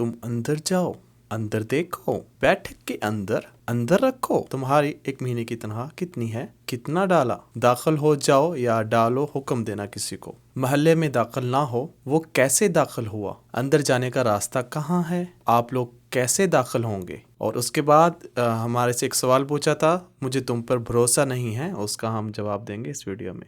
तुम अंदर जाओ, अंदर देखो, बैठक के अंदर अंदर रखो, तुम्हारी एक महीने की तनख्वाह कितनी है, कितना डाला, दाखिल हो जाओ या डालो, हुक्म देना किसी को, महल्ले में दाखिल ना हो, वो कैसे दाखिल हुआ, अंदर जाने का रास्ता कहाँ है, आप लोग कैसे दाखिल होंगे। और उसके बाद हमारे से एक सवाल पूछा था, मुझे तुम पर भरोसा नहीं है, उसका हम जवाब देंगे इस वीडियो में।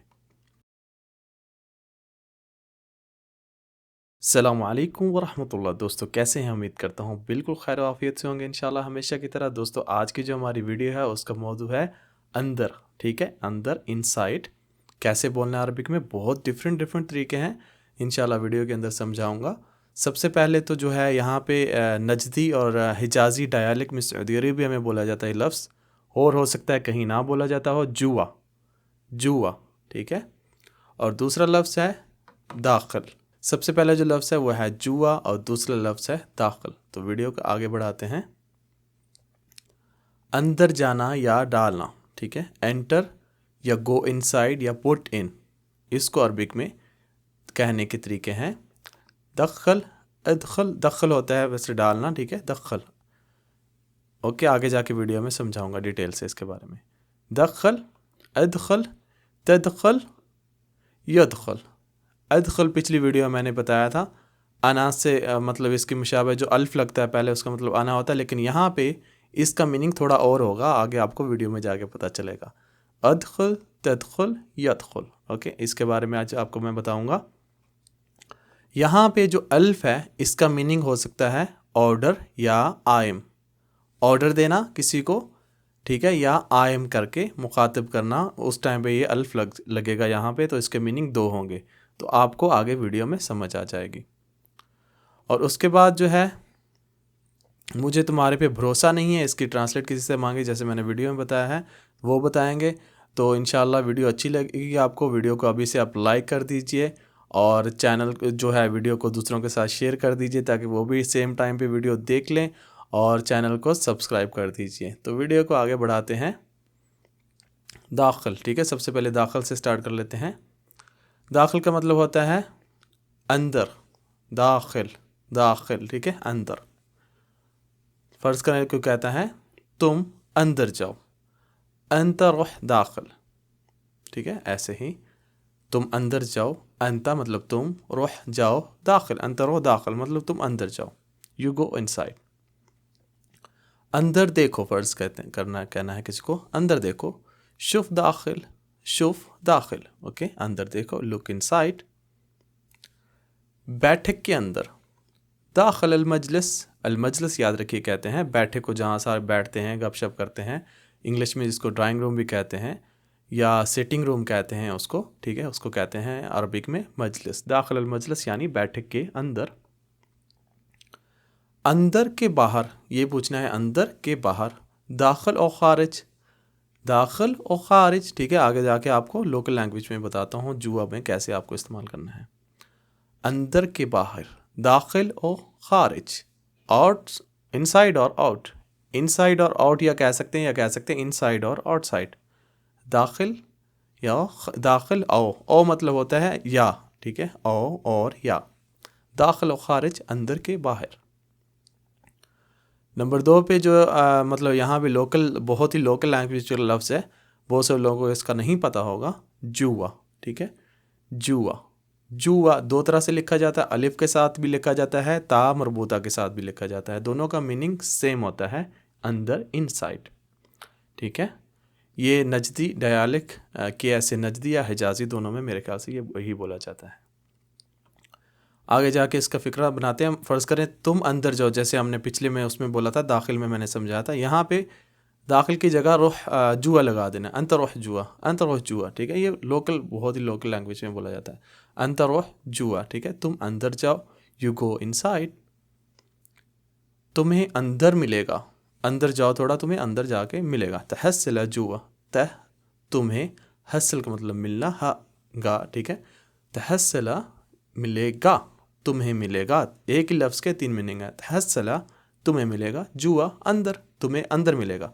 अस्सलाम वालेकुम वरहमतुल्लाह। दोस्तों कैसे हैं, उम्मीद करता हूँ बिल्कुल खैर आफियत से होंगे इंशाल्लाह हमेशा की तरह। दोस्तों आज की जो हमारी वीडियो है उसका मौजू है अंदर, ठीक है, अंदर, इनसाइड। कैसे बोलना है अरबिक में, बहुत डिफरेंट तरीके हैं, इंशाल्लाह वीडियो के अंदर समझाऊंगा। सबसे पहले तो जो है यहाँ पे नजदी और हिजाजी डायलेक्ट में सऊदी अरबिया में बोला जाता है लफ्ज़, और हो सकता है कहीं ना बोला जाता हो, जुआ, जुआ, ठीक है। और दूसरा लफ्ज़ है दाखिल। सबसे पहला जो लफ्ज़ है वो है जुआ और दूसरा लफ्ज़ है दाखिल। तो वीडियो को आगे बढ़ाते हैं। अंदर जाना या डालना, ठीक है, एंटर या गो इनसाइड या पुट इन, इसको अरबिक में कहने के तरीके हैं दखल, अदखल, दखल होता है वैसे डालना, ठीक है, दखल। ओके, आगे जाके वीडियो में समझाऊंगा डिटेल से इसके बारे में। दखल, अदखल, तदखल, यदखल। अदखल पिछली वीडियो में मैंने बताया था, अना से मतलब इसकी मुशाबह जो अल्फ लगता है पहले उसका मतलब अना होता है, लेकिन यहाँ पे इसका मीनिंग थोड़ा और होगा, आगे आपको वीडियो में जाके पता चलेगा। अदखल, तदखल, यदखल। ओके, इसके बारे में आज आपको मैं बताऊंगा। यहाँ पे जो अल्फ है इसका मीनिंग हो सकता है ऑर्डर या आयम, ऑर्डर देना किसी को, ठीक है, या आयम करके मुखातिब करना, उस टाइम पे ये अल्फ लगेगा यहाँ पे, तो इसके मीनिंग दो होंगे, तो आपको आगे वीडियो में समझ आ जाएगी। और उसके बाद जो है मुझे तुम्हारे पे भरोसा नहीं है, इसकी ट्रांसलेट किसी से मांगे, जैसे मैंने वीडियो में बताया है वो बताएंगे। तो इंशाल्लाह वीडियो अच्छी लगेगी आपको, वीडियो को अभी से आप लाइक कर दीजिए और चैनल जो है वीडियो को दूसरों के साथ शेयर कर दीजिए ताकि वो भी सेम टाइम पे वीडियो देख लें, और चैनल को सब्सक्राइब कर दीजिए। तो वीडियो को आगे बढ़ाते हैं। दाखिल, ठीक है, सबसे पहले दाखिल से स्टार्ट कर लेते हैं। दाखिल का मतलब होता है अंदर, दाखिल, दाखिल, ठीक है, अंदर। फ़र्ज़ करने को कहता है तुम अंदर जाओ, अंत रुह दाखिल, ठीक है, ऐसे ही तुम अंदर जाओ, अंता मतलब तुम, रुह जाओ, दाखिल, अंत रुह दाखिल मतलब तुम अंदर जाओ, यू गो इनसाइड। अंदर देखो, फ़र्ज़ कहना है किसी को अंदर देखो, शुफ दाखिल, शुफ दाखिल, ओके, अंदर देखो, लुक इनसाइड। बैठक के अंदर, दाखिल अलमजलिस, अलमजलिस याद रखिए कहते हैं बैठक को जहाँ सारे बैठते हैं गपशप करते हैं, इंग्लिश में जिसको ड्राइंग रूम भी कहते हैं या सिटिंग रूम कहते हैं उसको, ठीक है, उसको कहते हैं अरबिक में मजलिस। दाखिल अलमजलिस यानी बैठक के अंदर। अंदर के बाहर, ये पूछना है अंदर के बाहर, दाखिल और खारिज, दाखिल और खारिज, ठीक है, आगे जाके आपको लोकल लैंग्वेज में बताता हूँ जुआ में कैसे आपको इस्तेमाल करना है। अंदर के बाहर, दाखिल और खारिज, आउट, इनसाइड और आउट, इनसाइड और आउट या कह सकते हैं इनसाइड और आउटसाइड। दाखिल या दाखिल, ओ मतलब होता है या, ठीक है, ओ और या, दाखिल और खारिज, अंदर के बाहर। नंबर 2 पे जो मतलब यहाँ पे लोकल, बहुत ही लोकल लैंग्वेज जो लफ्ज़ है, बहुत से लोगों को इसका नहीं पता होगा, जुआ, ठीक है, जुआ। जुआ दो तरह से लिखा जाता है, अलिफ के साथ भी लिखा जाता है, ता मरबूता के साथ भी लिखा जाता है, दोनों का मीनिंग सेम होता है, अंदर, इनसाइड, ठीक है। ये नजदी डायलेक्ट के ऐसे नजदी या हिजाजी दोनों में मेरे ख्याल से ये वही बोला जाता है। आगे जाके इसका फ़िक्रा बनाते हैं। फ़र्ज़ करें तुम अंदर जाओ, जैसे हमने पिछले में उसमें बोला था, दाखिल में मैंने समझाया था, यहाँ पे दाखिल की जगह रुह जुआ लगा देना, अंत रुह जुआ, अंत रुह जुआ, ठीक है, ये लोकल, बहुत ही लोकल लैंग्वेज में बोला जाता है, अंत रुह जुआ, ठीक है, तुम अंदर जाओ, यू गो इनसाइड, तुम्हें अंदर मिलेगा, अंदर जाओ थोड़ा, तुम्हें अंदर जाके मिलेगा। तहस्सला जुआ, तह तुम्हें, हसल का मतलब मिलना, हा गा, ठीक है, तहस्सला मिलेगा, तुम्हें मिलेगा, एक ही लफ्ज़ के 3 मीनिंग है। तहस्सला तुम्हें मिलेगा, जुआ अंदर, तुम्हें अंदर मिलेगा,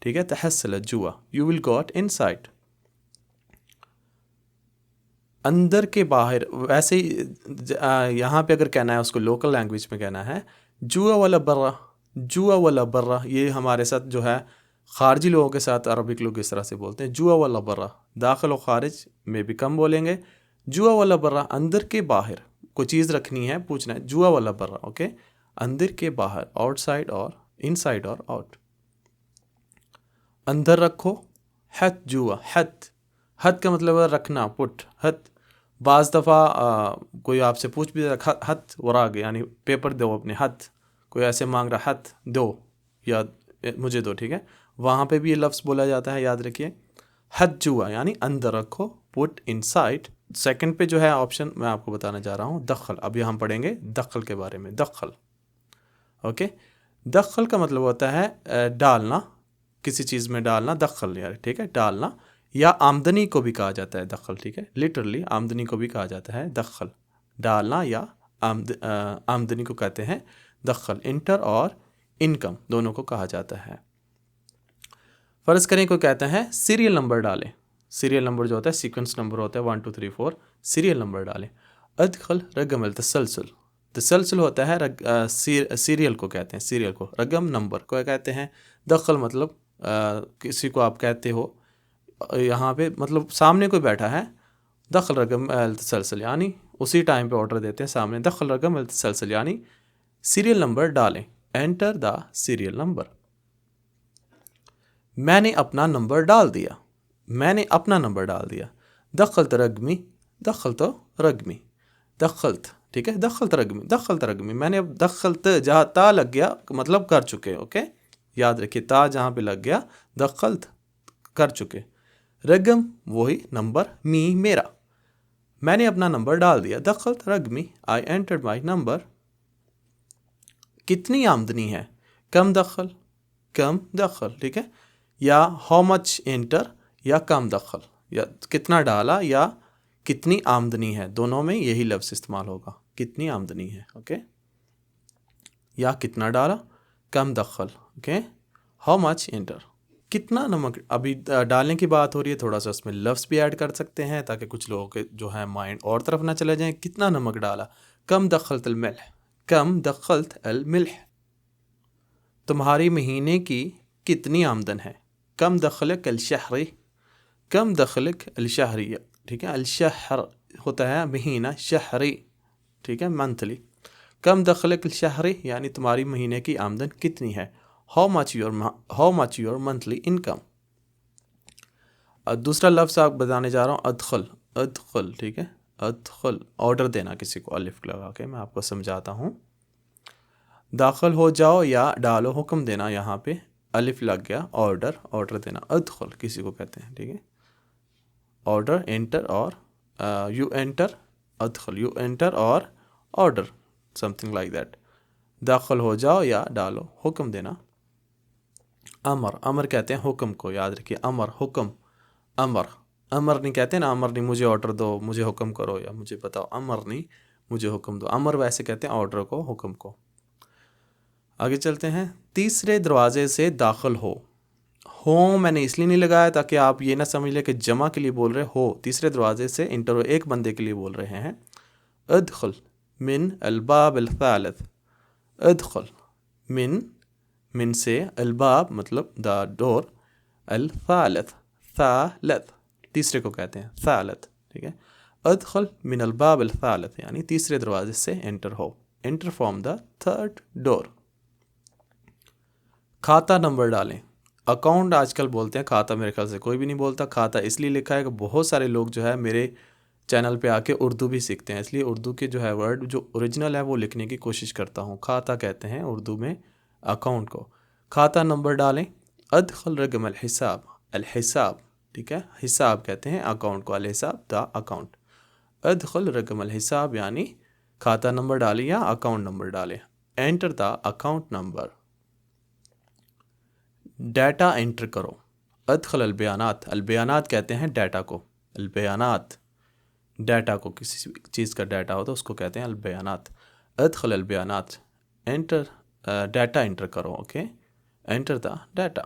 ठीक है, तहस्सला जुआ, यू विल गॉट इनसाइड। अंदर के बाहर, वैसे ही यहाँ पे अगर कहना है उसको लोकल लैंग्वेज में कहना है, جوا ولا برا، جوا ولا برا، یہ ہمارے ساتھ جو ہے خارجی لوگوں کے ساتھ عربک لوگ اس طرح سے بولتے ہیں، جوا ولا برا، داخل و خارج میں بھی کم بولیں گے، جوا ولا برا اندر کے باہر، کوئی چیز رکھنی ہے پوچھنا ہے، جوا ولا برا، اوکے، اندر کے باہر، آؤٹ سائڈ اور ان سائڈ اور آؤٹ، اندر رکھو، ہتھ جوا، ہتھ، ہتھ کا مطلب ہے رکھنا، پٹ، ہتھ، بعض دفعہ کوئی آپ سے پوچھ بھی ہتھ وراگ یعنی پیپر دو اپنے، ہتھ، کوئی ایسے مانگ رہا ہتھ دو یا مجھے دو، ٹھیک ہے، وہاں پہ بھی یہ لفظ بولا جاتا ہے، یاد رکھیے، ہتھ جوا یعنی اندر رکھو، پٹ ان سائڈ۔ سیکنڈ پہ جو ہے آپشن میں آپ کو بتانا چاہ رہا ہوں، دخل، ابھی ہم پڑھیں گے دخل کے بارے میں، دخل، اوکے، دخل کا مطلب ہوتا ہے ڈالنا، کسی چیز میں ڈالنا، دخل یار، ٹھیک ہے، ڈالنا، یا آمدنی کو بھی کہا جاتا ہے دخل، ٹھیک ہے، لٹرلی آمدنی کو بھی کہا جاتا ہے دخل، ڈالنا یا آمدنی کو کہتے ہیں دخل، انٹر اور انکم دونوں کو کہا جاتا ہے۔ فرض کریں کوئی کہتے ہیں سیریل نمبر ڈالیں، سیریل نمبر جو ہوتا ہے سیکوینس نمبر ہوتا ہے 1 2 3 4، سیریل نمبر ڈالیں، ادخل رقم التسلسل، تسلسل ہوتا ہے سیریل کو کہتے ہیں، سیریل کو، رقم نمبر کو کہتے ہیں، دخل مطلب کسی کو آپ کہتے ہو یہاں پہ مطلب سامنے کوئی بیٹھا ہے، دخل رقم التسلسل یعنی اسی ٹائم پہ آرڈر دیتے ہیں سامنے، دخل رقم التسلسل یعنی سیریل نمبر ڈالیں، انٹر دا سیریل نمبر، میں نے اپنا نمبر ڈال دیا، میں نے اپنا نمبر ڈال دیا، دخلت رقمی، دخلت رقمی، دخلت، ٹھیک ہے، دخلت رقمی، دخلت رقمی، میں نے اب دخلت جہاں تا لگ گیا مطلب کر چکے، اوکے، یاد رکھیے تا جہاں پہ لگ گیا دخلت کر چکے، رقم وہی نمبر، می میرا، میں نے اپنا نمبر ڈال دیا، دخلت رقمی، آئی انٹرڈ مائی نمبر، کتنی آمدنی ہے، کم دخل، کم دخل، ٹھیک ہے، یا ہاؤ مچ انٹر یا کم دخل، یا کتنا ڈالا یا کتنی آمدنی ہے، دونوں میں یہی لفظ استعمال ہوگا، کتنی آمدنی ہے، اوکے، یا کتنا ڈالا، کم دخل، اوکے، ہاؤ مچ انٹر، کتنا نمک، ابھی ڈالنے کی بات ہو رہی ہے، تھوڑا سا اس میں لفظ بھی ایڈ کر سکتے ہیں تاکہ کچھ لوگوں کے جو ہے مائنڈ اور طرف نہ چلے جائیں، کتنا نمک ڈالا، کم دخلت الملح، کم دخلت الملح، تمہاری مہینے کی کتنی آمدن ہے، کم دخلک الشہری، کم دخلک الشہری، ٹھیک ہے، الشہر ہوتا ہے مہینہ، شہری، ٹھیک ہے، منتھلی، کم دخلک الشہری یعنی تمہاری مہینے کی آمدن کتنی ہے، how much your monthly income. دوسرا لفظ آپ بتانے جا رہا ہوں، ادخل، ادخل، ٹھیک ہے، ادخل، آرڈر دینا کسی کو، الف لگا کے میں آپ کو سمجھاتا ہوں، داخل ہو جاؤ یا ڈالو، حکم دینا، یہاں پہ الف لگ گیا، آرڈر، آرڈر دینا، ادخل کسی کو کہتے ہیں، ٹھیک ہے، آرڈر، انٹر اور یو انٹر، ادخل، یو انٹر اور order, some thing like that, داخل ہو جاؤ یا ڈالو، حکم دینا، امر، امر کہتے ہیں حکم کو، یاد رکھیے، امر، حکم، امر، امر نہیں کہتے نا، امر نہیں مجھے آرڈر دو، مجھے حکم کرو یا مجھے بتاؤ، امر نہیں مجھے حکم دو، امر ویسے کہتے ہیں آرڈر کو، حکم کو۔ آگے چلتے ہیں، تیسرے دروازے سے داخل ہو میں نے اس لیے نہیں لگایا تاکہ آپ یہ نہ سمجھ لیں کہ جمع کے لیے بول رہے ہو، تیسرے دروازے سے انٹر ایک بندے کے لیے بول رہے ہیں، ادخل من الباب الثالث، ادخل من سے، الباب مطلب دا ڈور، الثالث، ثالث تیسرے کو کہتے ہیں، ثالث، ٹھیک ہے، ادخل من الباب الثالث یعنی تیسرے دروازے سے انٹر ہو، enter from the third door. کھاتا نمبر ڈالیں، اکاؤنٹ آج کل بولتے ہیں، کھاتا میرے خیال سے کوئی بھی نہیں بولتا، کھاتا اس لیے لکھا ہے کہ بہت سارے لوگ جو ہے میرے چینل پہ آ کے اردو بھی سیکھتے ہیں، اس لیے اردو کے جو ہے ورڈ جو اوریجنل ہے وہ لکھنے کی کوشش کرتا ہوں، کھاتا کہتے ہیں اردو میں اکاؤنٹ کو، کھاتا نمبر ڈالیں، ادخل رقم الحساب، الحساب، ٹھیک ہے، حساب کہتے ہیں اکاؤنٹ کو، الحساب دا اکاؤنٹ، ادخل رقم الحساب یعنی کھاتا نمبر ڈالیں یا اکاؤنٹ نمبر ڈالیں، enter the account number, data enter کرو، ادخل البیانات، البیانات کہتے ہیں ڈیٹا کو، البیانات، ڈیٹا کو، کسی چیز کا ڈیٹا ہو تو اس کو کہتے ہیں البیانات، ادخل البیانات، انٹر، ڈیٹا انٹر کرو، okay, enter the data,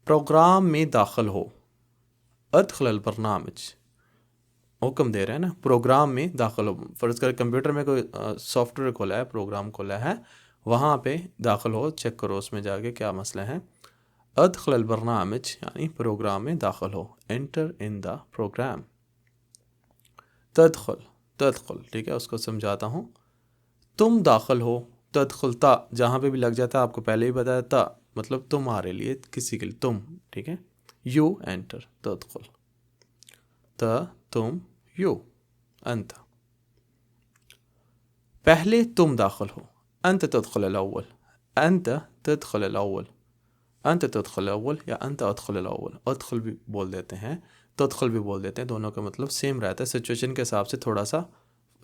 program میں داخل ہو، ادخل البرنامج، حکم دے رہے ہیں نا, پروگرام میں داخل ہو. فرض کر کمپیوٹر میں کوئی سافٹ ویئر کھولا ہے, پروگرام کھولا ہے, وہاں پہ داخل ہو, چیک کرو اس میں جا کے کیا مسئلہ ہے. ادخل البرنامج یعنی پروگرام میں داخل ہو, انٹر ان دا پروگرام. تدخل ٹھیک ہے, اس کو سمجھاتا ہوں. تم داخل ہو, تدخل تا جہاں پہ بھی لگ جاتا ہے, آپ کو پہلے ہی بتایا, تا مطلب تمہارے لیے, کسی کے لیے, تم, ٹھیک ہے. یو انٹر, تدخل, تا تم, یو انت. پہلے تم داخل ہو, انت تدخل الاول, انت تدخل الاول, انت تدخل الاول یا انت ادخل الاول. ادخل بھی بول دیتے ہیں, تدخل بھی بول دیتے ہیں, دونوں کا مطلب سیم رہتا ہے. سچویشن کے حساب سے تھوڑا سا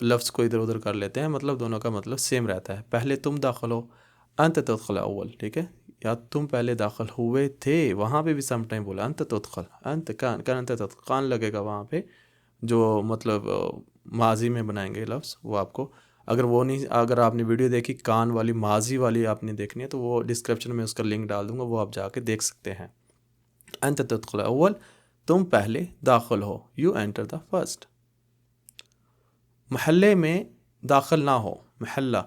لفظ کو ادھر ادھر کر لیتے ہیں, مطلب دونوں کا مطلب سیم رہتا ہے. پہلے تم داخل ہو, انت تدخل اول, ٹھیک ہے, یا تم پہلے داخل ہوئے تھے, وہاں پہ بھی سم ٹائم بولا انت تدخل, انت کان انت تدخل, کان لگے گا وہاں پہ, جو مطلب ماضی میں بنائیں گے لفظ, وہ آپ کو اگر وہ نہیں, اگر آپ نے ویڈیو دیکھی کان والی, ماضی والی آپ نے دیکھنی ہے, تو وہ ڈسکرپشن میں اس کا لنک ڈال دوں گا, وہ آپ جا کے دیکھ سکتے ہیں. انت تدخل اول, تم پہلے داخل ہو, یو انٹر دا فرسٹ. محلے میں داخل نہ ہو, محلہ,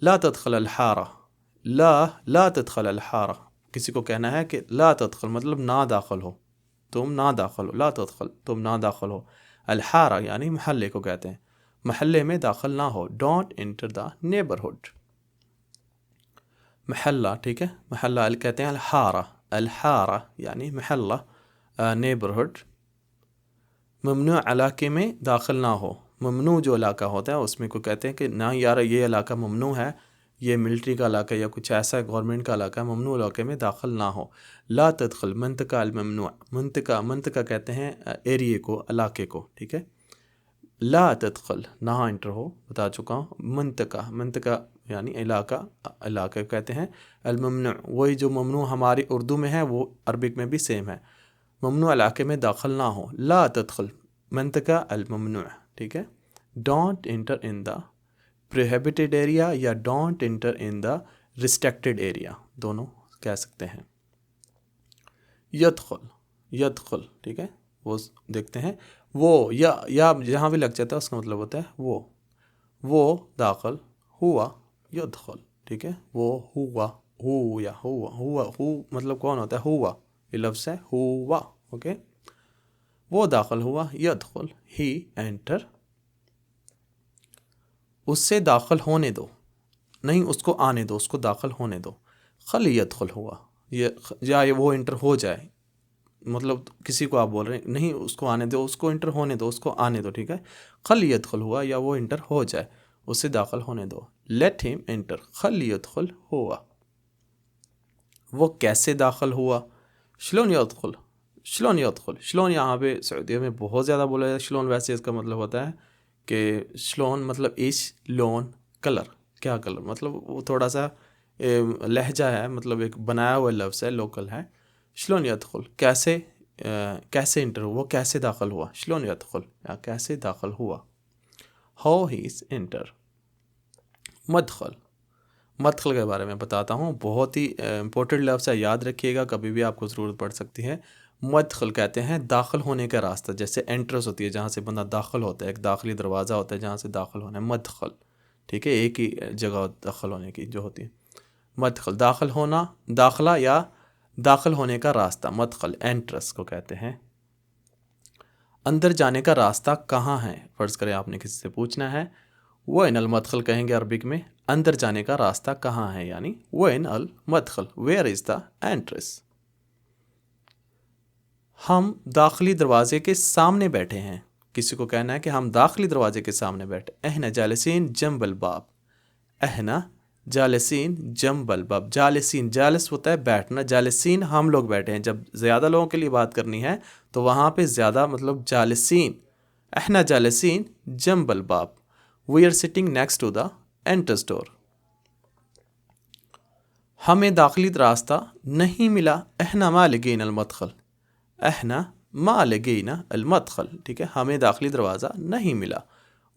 لا تدخل الحارہ, لا تدخل الحارہ. کسی کو کہنا ہے کہ لا تدخل مطلب نہ داخل ہو, تم نہ داخل ہو, لا تدخل تم نہ داخل ہو. الحارہ یعنی محلے کو کہتے ہیں, محلے میں داخل نہ ہو. Don't enter the neighbourhood. محلہ, ٹھیک ہے, محلہ کہتے ہیں الحارہ, الحارہ یعنی محلہ, نیبرہڈ. ممنوع علاقے میں داخل نہ ہو. ممنوع جو علاقہ ہوتا ہے اس میں کو کہتے ہیں کہ نہ یار یہ علاقہ ممنوع ہے, یہ ملٹری کا علاقہ یا کچھ ایسا گورنمنٹ کا علاقہ, ممنوع علاقے میں داخل نہ ہو. لا تدخل منطقہ الممنوع, منطقہ کہتے ہیں ایریے کو, علاقے کو, ٹھیک ہے. لا تدخل نہ انٹر ہو, بتا چکا ہوں. منطقہ یعنی علاقہ کہتے ہیں. الممنوع وہی جو ممنوع ہماری اردو میں ہے وہ عربک میں بھی سیم ہے. ممنوع علاقے میں داخل نہ ہو. لا تدخل منطقہ الممنوع, ٹھیک ہے. Don't enter in the prohibited area یا don't enter in the restricted area, دونوں کہہ سکتے ہیں. یدخل, ٹھیک ہے, وہ دیکھتے ہیں. وہ یا جہاں بھی لگ جاتا ہے اس کا مطلب ہوتا ہے وہ داخل ہوا, یدخل, ٹھیک ہے. وہ ہوا مطلب کون ہوتا ہے, ہوا, یہ لفظ ہے ہوا, اوکے. وہ داخل ہوا, یدخل, ہی انٹر. اس سے داخل ہونے دو, نہیں اس کو آنے دو, اس کو داخل ہونے دو. خلی یدخل ہوا, یا وہ انٹر ہو جائے, مطلب کسی کو آپ بول رہے ہیں نہیں اس کو آنے دو, اس کو انٹر ہونے دو, اس کو آنے دو, ٹھیک ہے. خلی یدخل ہوا یا وہ انٹر ہو جائے, اس سے داخل ہونے دو. لیٹ ہم انٹر, خلی یدخل ہوا. وہ کیسے داخل ہوا, شلون یدخل, شلون یہاں پہ سعودیہ میں بہت زیادہ بولا جاتا ہے. شلون ویسے اس کا مطلب ہوتا ہے کہ شلون مطلب ایش لون کلر, کیا کلر, مطلب وہ تھوڑا سا لہجہ ہے, مطلب ایک بنایا ہوا لفظ ہے, لوکل ہے. شلون یدخل کیسے انٹر ہوا, وہ کیسے داخل ہوا, شلون یدخل یا کیسے داخل ہوا. How he is inter. مدخل کے بارے میں بتاتا ہوں, بہت ہی امپورٹنٹ لفظ ہے, یاد رکھیے گا, کبھی بھی آپ کو ضرورت پڑ سکتی ہے. مدخل کہتے ہیں داخل ہونے کا راستہ, جیسے انٹرس ہوتی ہے جہاں سے بندہ داخل ہوتا ہے, ایک داخلی دروازہ ہوتا ہے جہاں سے داخل ہونا ہے, مدخل, ٹھیک ہے, ایک ہی جگہ داخل ہونے کی جو ہوتی ہے. مدخل داخل ہونا, داخلہ یا داخل ہونے کا راستہ, مدخل انٹرس کو کہتے ہیں. اندر جانے کا راستہ کہاں ہے, فرض کریں آپ نے کسی سے پوچھنا ہے, وین المدخل کہیں گے عربک میں, اندر جانے کا راستہ کہاں ہے, یعنی وین المدخل, ویئر از دا انٹرس. ہم داخلی دروازے کے سامنے بیٹھے ہیں, کسی کو کہنا ہے کہ ہم داخلی دروازے کے سامنے بیٹھے. احنا جالسین جنب الباب, احنا جالسین جنب الباب. جالسین, جالس ہوتا ہے بیٹھنا, جالسین ہم لوگ بیٹھے ہیں. جب زیادہ لوگوں کے لیے بات کرنی ہے تو وہاں پہ زیادہ مطلب جالسین. احنا جالسین جنب الباب, we are sitting next to the entrance door. ہمیں داخلی راستہ نہیں ملا, احنا ما لقینا المدخل, احنا ما لقینا المدخل, ٹھیک ہے, ہمیں داخلی دروازہ نہیں ملا.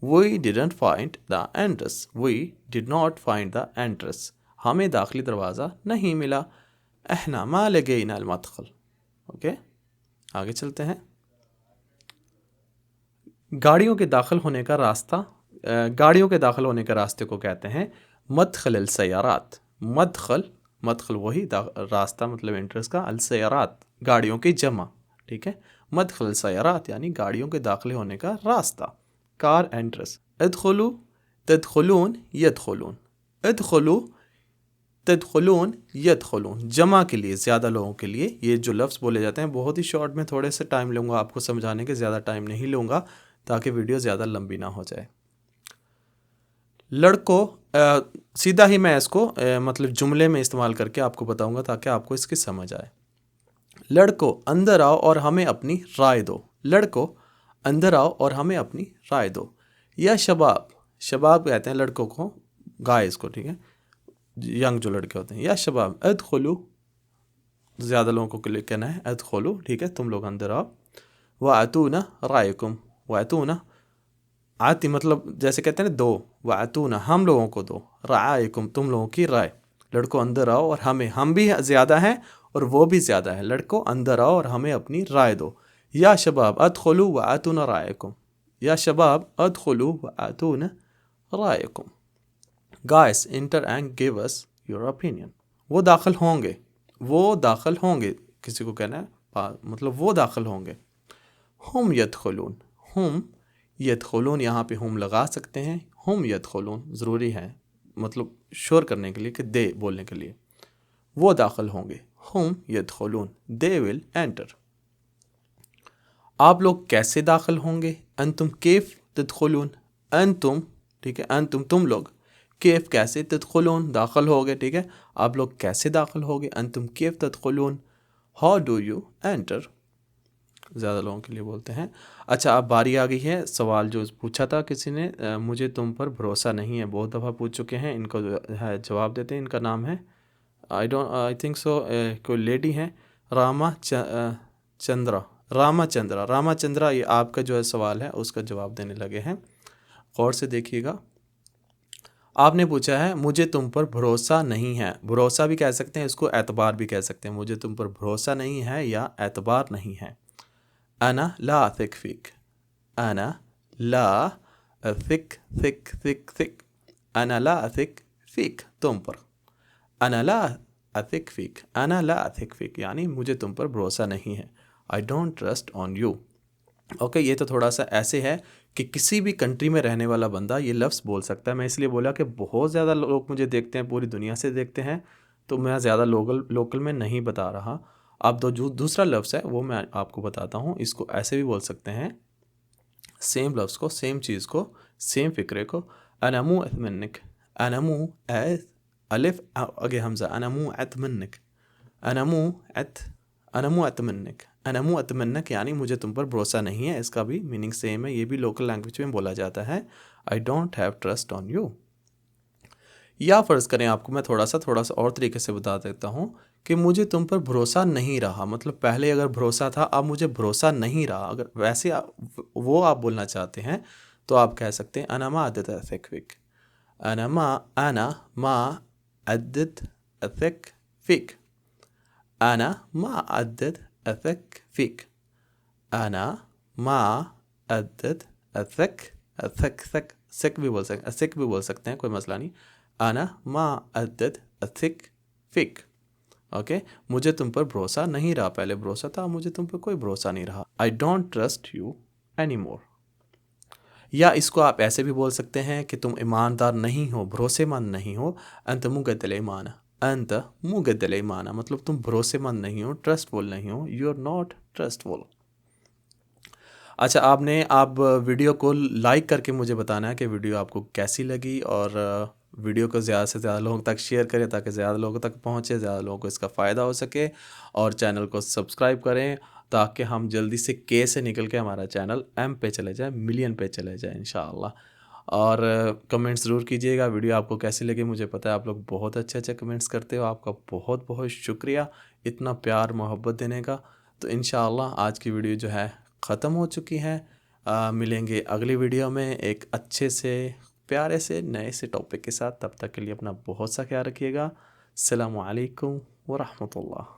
We didn't find the entrance. We did not find the entrance. ہمیں داخلی دروازہ نہیں ملا. احنا ما لقینا المدخل. اوکے, آگے چلتے ہیں. गाड़ियों के दाखिल होने का रास्ता गाड़ियों के दाखिल होने के रास्ते को कहते हैं मदखल अलसयारात। मदखल वही रास्ता मतलब एंट्रेंस का, अलसयारात गाड़ियों की जमा, ठीक है। मदखल अलसयारात यानी गाड़ियों के दाखिल होने का रास्ता, कार एंट्रेंस। इदखुलू तदखुलून यदखुलून, इदखुलू तदखुलून यदखुलून जमा के लिए, ज़्यादा लोगों के लिए ये जो लफ्ज़ बोले जाते हैं। बहुत ही शॉर्ट में थोड़े से टाइम लूँगा आपको समझाने के, ज़्यादा टाइम नहीं लूँगा ताकि वीडियो ज़्यादा लंबी ना हो जाए। लड़कों सीधा ही मैं इसको मतलब जुमले में इस्तेमाल करके आपको बताऊंगा ताकि आपको इसकी समझ आए। लड़कों अंदर आओ और हमें अपनी राय दो। लड़कों अंदर आओ और हमें अपनी राय दो। या शबाब, शबाब कहते हैं लड़कों को, गाइस को, ठीक है, यंग जो लड़के होते हैं। या शबाब अदखुलू, ज़्यादा लोगों के लिए कहना है अदखुलू, ठीक है, तुम लोग अंदर आओ। वातूना रायकुम, वातूना आती मतलब जैसे कहते हैं ना दो, वातूना हम लोगों को दो, रायकुम तुम लोगों की राय। लड़कों अंदर आओ और हमें, हम भी ज़्यादा हैं और वो भी ज़्यादा है। लड़कों अंदर आओ और हमें अपनी राय दो। या शबाब अदखुलू वातूना रायकुम, या शबाब अदखुलू वातूना रायकुम। Guys enter and give us your opinion. वो दाखिल होंगे, वो दाखिल होंगे, किसी को कहना है मतलब वो दाखिल होंगे। हम यदखुलून, हम यदखुलून, यहाँ पे हम लगा सकते हैं। हम यदखुलून ज़रूरी है मतलब शोर करने के लिए कि दे बोलने के लिए। वो दाखिल होंगे, हम यदखुलून, दे विल एंटर। आप लोग कैसे दाखिल होंगे, अंतुम केफ तदखुलून, अंतुम, ठीक है, अंतुम तुम लोग, केफ कैसे, तदखुलून दाखिल होगे, ठीक है, आप लोग कैसे दाखिल होगे, अंतुम केफ तदखुलून। हाउ डू यू एंटर, ज़्यादा लोगों के लिए बोलते हैं। अच्छा अब बारी आ गई है सवाल जो पूछा था किसी ने, मुझे तुम पर भरोसा नहीं है, बहुत दफ़ा पूछ चुके हैं, इनको जो है जवाब देते हैं। इनका नाम है आई थिंक सो कोई लेडी है, रामाचंद्रा। ये आपका जो है सवाल है उसका जवाब देने लगे हैं। गौर से देखिएगा। आपने पूछा है मुझे तुम पर भरोसा नहीं है, भरोसा भी कह सकते हैं इसको, एतबार भी कह सकते हैं। मुझे तुम पर भरोसा नहीं है या एतबार नहीं है। अना ला अथिक फ़ीक, अना ला अथिक थिक, अना ला अथिक फ़ीक तुम पर, अना ला अथिक फ़ीक, अना ला अथिक फ़ीक यानी मुझे तुम पर भरोसा नहीं है। I don't trust on you. Okay, ये तो थोड़ा सा ऐसे है कि किसी भी कंट्री में रहने वाला बंदा ये लफ्ज़ बोल सकता है। मैं इसलिए बोला कि बहुत ज़्यादा लोग मुझे देखते हैं, पूरी दुनिया से देखते हैं, तो मैं ज़्यादा लोकल में नहीं बता रहा। अब जो दूसरा लफ्ज़ है वो मैं आपको बताता हूँ। इसको ऐसे भी बोल सकते हैं, सेम लफ्ज़ को, सेम चीज़ को, सेम फ़िक्रे को। अनमू अतमन्निक, अनमू अलिफ आगे हमज़ा, अनमू अतमन्निक, अनमू अतमन्निक, अनमू अतमन्नक यानी मुझे तुम पर भरोसा नहीं है। इसका भी मीनिंग सेम है, ये भी लोकल लैंग्वेज में बोला जाता है। I don't have trust on you. या फ़र्ज़ करें आपको मैं थोड़ा सा और तरीके से बता देता हूँ कि मुझे तुम पर भरोसा नहीं रहा, मतलब पहले अगर भरोसा था अब मुझे भरोसा नहीं रहा। अगर वैसे वो आप बोलना चाहते हैं तो आप कह सकते हैं अना मा अद्दत अथिक फ़ीक, अना मा अद्दत अथिक फ़ीक, अना मा अद्दत अथिक फ़ीक, अना मा अद्दत अथिक सिक भी बोल सकते, असिक भी बोल सकते हैं, कोई मसला नहीं। अना मा अद्दत अथिक फ़ीक, ओके, मुझे तुम पर भरोसा नहीं रहा। पहले भरोसा था, मुझे तुम पर कोई भरोसा नहीं रहा। I don't trust you any more. या इसको आप ऐसे भी बोल सकते हैं कि तुम ईमानदार नहीं हो, भरोसेमंद नहीं हो। अंत मुगद्दल ईमान, अंत मुगद्दल ईमान मतलब तुम भरोसेमंद नहीं हो, ट्रस्टफुल नहीं हो, यू आर नॉट ट्रस्टफुल। अच्छा आप वीडियो को लाइक करके मुझे बताना है कि वीडियो आपको कैसी लगी, और वीडियो को ज़्यादा से ज़्यादा लोगों तक शेयर करें ताकि ज़्यादा लोगों तक पहुँचे, ज़्यादा लोगों को इसका फ़ायदा हो सके। और चैनल को सब्सक्राइब करें ताकि हम जल्दी से के से निकल के हमारा चैनल एम पे चले जाए, मिलियन पे चले जाए इंशाअल्लाह। और कमेंट्स ज़रूर कीजिएगा, वीडियो आपको कैसी लगी। मुझे पता है आप लोग बहुत अच्छे कमेंट्स करते हो, आपका बहुत बहुत शुक्रिया इतना प्यार मोहब्बत देने का। तो इंशाअल्लाह आज की वीडियो जो है ख़त्म हो चुकी है। मिलेंगे अगली वीडियो में एक अच्छे से प्यारे से नए से टॉपिक के साथ। तब तक के लिए अपना बहुत सा ख्याल रखिएगा। अस्सलामु अलैकुम व रहमतुल्लाह।